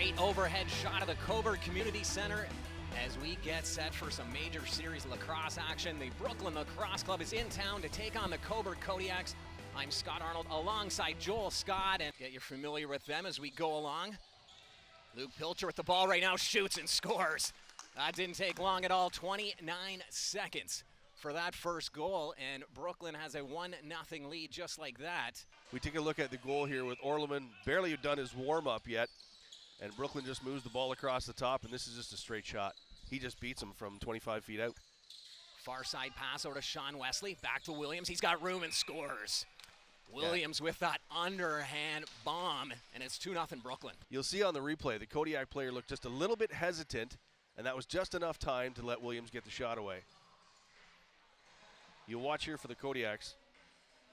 Great overhead shot of the Cobourg Community Center as we get set for some major series lacrosse action. The Brooklin Lacrosse Club is in town to take on the Cobourg Kodiaks. I'm Scott Arnold alongside Joel Scott, and get you familiar with them as we go along. Luke Pilcher with the ball right now, shoots and scores. That didn't take long at all, 29 seconds for that first goal, and Brooklyn has a 1-0 lead just like that. We take a look at the goal here with Orleman barely done his warm-up yet, and Brooklyn just moves the ball across the top, and this is just a straight shot. He just beats him from 25 feet out. Far side pass over to Sean Wesley, back to Williams. He's got room and scores. Williams with that underhand bomb, and it's 2-0 Brooklyn. You'll see on the replay, the Kodiak player looked just a little bit hesitant, and that was just enough time to let Williams get the shot away. You'll watch here for the Kodiaks.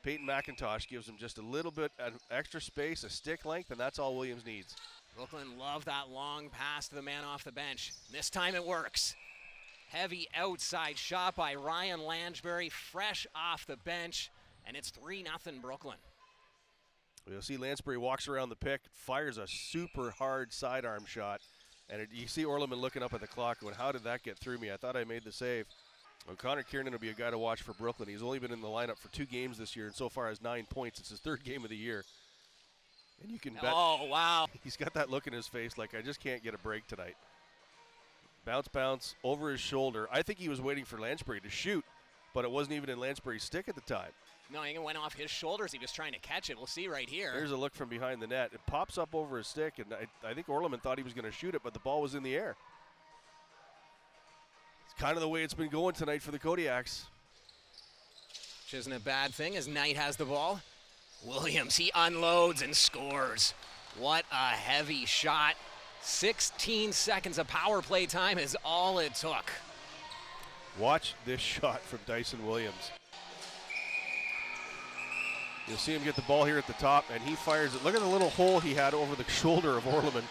Peyton McIntosh gives him just a little bit of extra space, a stick length, and that's all Williams needs. Brooklyn love that long pass to the man off the bench. This time it works. Heavy outside shot by Ryan Lansbury, fresh off the bench, and it's 3-0 Brooklyn. You'll see Lansbury walks around the pick, fires a super hard sidearm shot, and you see Orleman looking up at the clock going, how did that get through me? I thought I made the save. Well, Connor Kiernan will be a guy to watch for Brooklyn. He's only been in the lineup for 2 games this year and so far has 9 points. It's his 3rd game of the year. And you can bet. Oh, wow. He's got that look in his face like, I just can't get a break tonight. Bounce over his shoulder. I think he was waiting for Lansbury to shoot, but it wasn't even in Lansbury's stick at the time. No, it went off his shoulders. He was trying to catch it. We'll see right here. There's a look from behind the net. It pops up over his stick, and I think Orleman thought he was going to shoot it, but the ball was in the air. It's kind of the way it's been going tonight for the Kodiaks. Which isn't a bad thing as Knight has the ball. Williams, he unloads and scores. What a heavy shot. 16 seconds of power play time is all it took. Watch this shot from Dyson Williams. You'll see him get the ball here at the top, and he fires it. Look at the little hole he had over the shoulder of Orleman.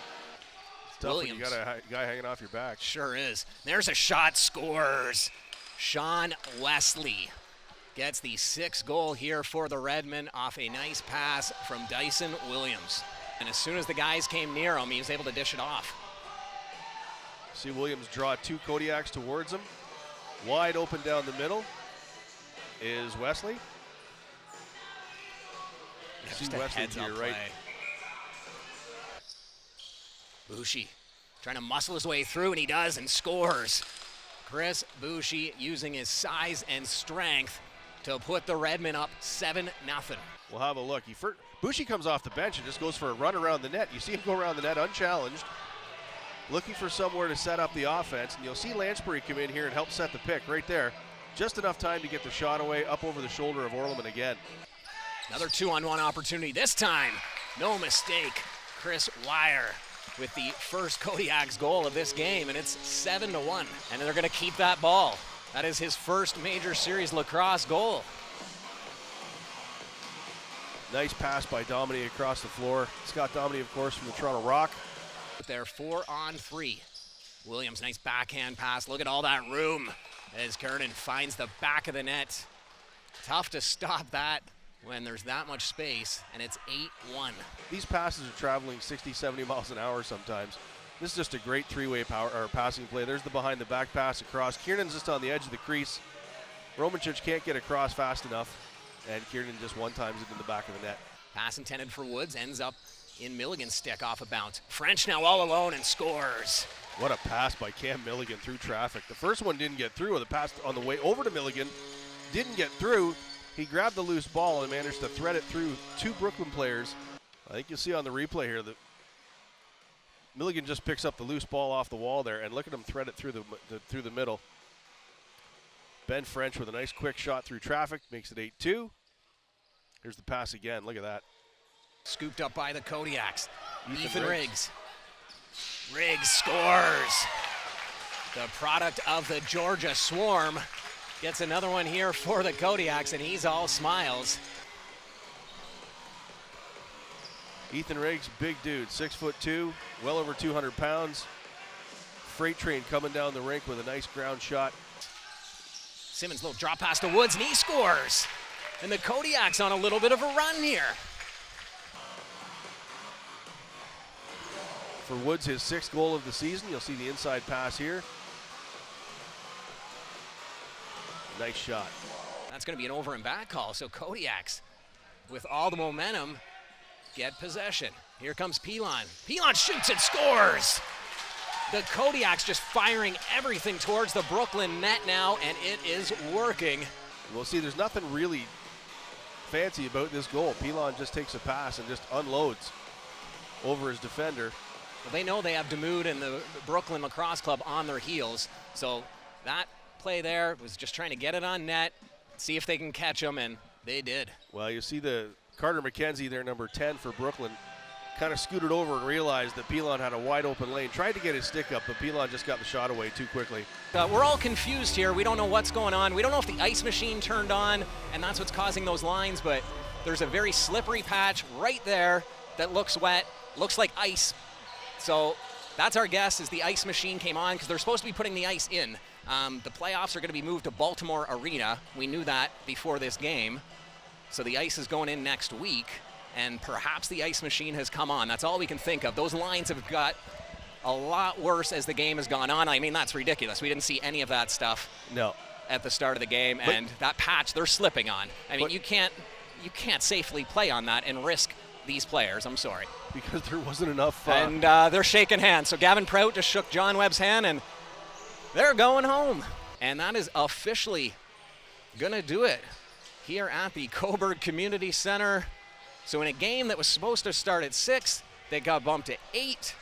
It's tough when you got a guy hanging off your back. Sure is. There's a shot, scores. Sean Wesley gets the 6th goal here for the Redmen off a nice pass from Dyson Williams. And as soon as the guys came near him, he was able to dish it off. See Williams draw 2 Kodiaks towards him. Wide open down the middle is Wesley. Yeah, see Wesley to your right. Boucher trying to muscle his way through, and he does and scores. Chris Boucher using his size and strength to put the Redmen up 7-0. We'll have a look. Boucher comes off the bench and just goes for a run around the net. You see him go around the net unchallenged, looking for somewhere to set up the offense, and you'll see Lansbury come in here and help set the pick right there. Just enough time to get the shot away up over the shoulder of Orleman again. Another 2-on-1 opportunity. This time, no mistake. Chris Wire with the first Kodiaks goal of this game, and it's 7-1. And they're going to keep that ball. That is his first major series lacrosse goal. Nice pass by Dominique across the floor. Scott Dominique, of course, from the Toronto Rock. They're 4-on-3. Williams, nice backhand pass. Look at all that room as Kernan finds the back of the net. Tough to stop that when there's that much space, and it's 8-1. These passes are traveling 60, 70 miles an hour sometimes. This is just a great 3-way passing play. There's the behind-the-back pass across. Kiernan's just on the edge of the crease. Romanchich can't get across fast enough, and Kiernan just one-times it in the back of the net. Pass intended for Woods, ends up in Milligan's stick off a bounce. French now all alone and scores. What a pass by Cam Milligan through traffic. The first one didn't get through. The pass on the way over to Milligan didn't get through. He grabbed the loose ball and managed to thread it through 2 Brooklyn players. I think you'll see on the replay here that Milligan just picks up the loose ball off the wall there, and look at him thread it through the middle. Ben French with a nice quick shot through traffic, makes it 8-2. Here's the pass again, look at that. Scooped up by the Kodiaks. Ethan Riggs. Riggs scores. The product of the Georgia Swarm gets another one here for the Kodiaks, and he's all smiles. Ethan Riggs, big dude, 6'2", well over 200 pounds. Freight train coming down the rink with a nice ground shot. Simmons, little drop pass to Woods, and he scores. And the Kodiaks on a little bit of a run here. for Woods, his 6th goal of the season. You'll see the inside pass here. Nice shot. That's going to be an over and back call. So Kodiaks, with all the momentum, get possession. Here comes Pilon. Pilon shoots and scores. The Kodiaks just firing everything towards the Brooklyn net now, and it is working. We'll see, there's nothing really fancy about this goal. Pilon just takes a pass and just unloads over his defender. Well, they know they have Demude and the Brooklyn Lacrosse Club on their heels, so that play there was just trying to get it on net, see if they can catch them, and they did. Well, you see the Carter McKenzie there, number 10 for Brooklyn, kind of scooted over and realized that Pilon had a wide open lane. Tried to get his stick up, but Pilon just got the shot away too quickly. We're all confused here. We don't know what's going on. We don't know if the ice machine turned on, and that's what's causing those lines, but there's a very slippery patch right there that looks wet, looks like ice. So that's our guess, is the ice machine came on, because they're supposed to be putting the ice in. The playoffs are going to be moved to Baltimore Arena. We knew that before this game. So the ice is going in next week, and perhaps the ice machine has come on. That's all we can think of. Those lines have got a lot worse as the game has gone on. I mean, that's ridiculous. We didn't see any of that stuff at the start of the game, and that patch they're slipping on. I mean, you can't safely play on that and risk these players. I'm sorry. Because there wasn't enough. And they're shaking hands. So Gavin Prout just shook John Webb's hand, and they're going home. And that is officially going to do it here at the Cobourg Community Center. So in a game that was supposed to start at 6, they got bumped to 8.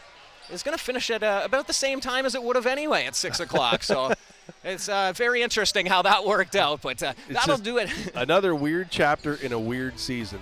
It's going to finish at about the same time as it would have anyway at 6 o'clock. So it's very interesting how that worked out. But that'll do it. Another weird chapter in a weird season.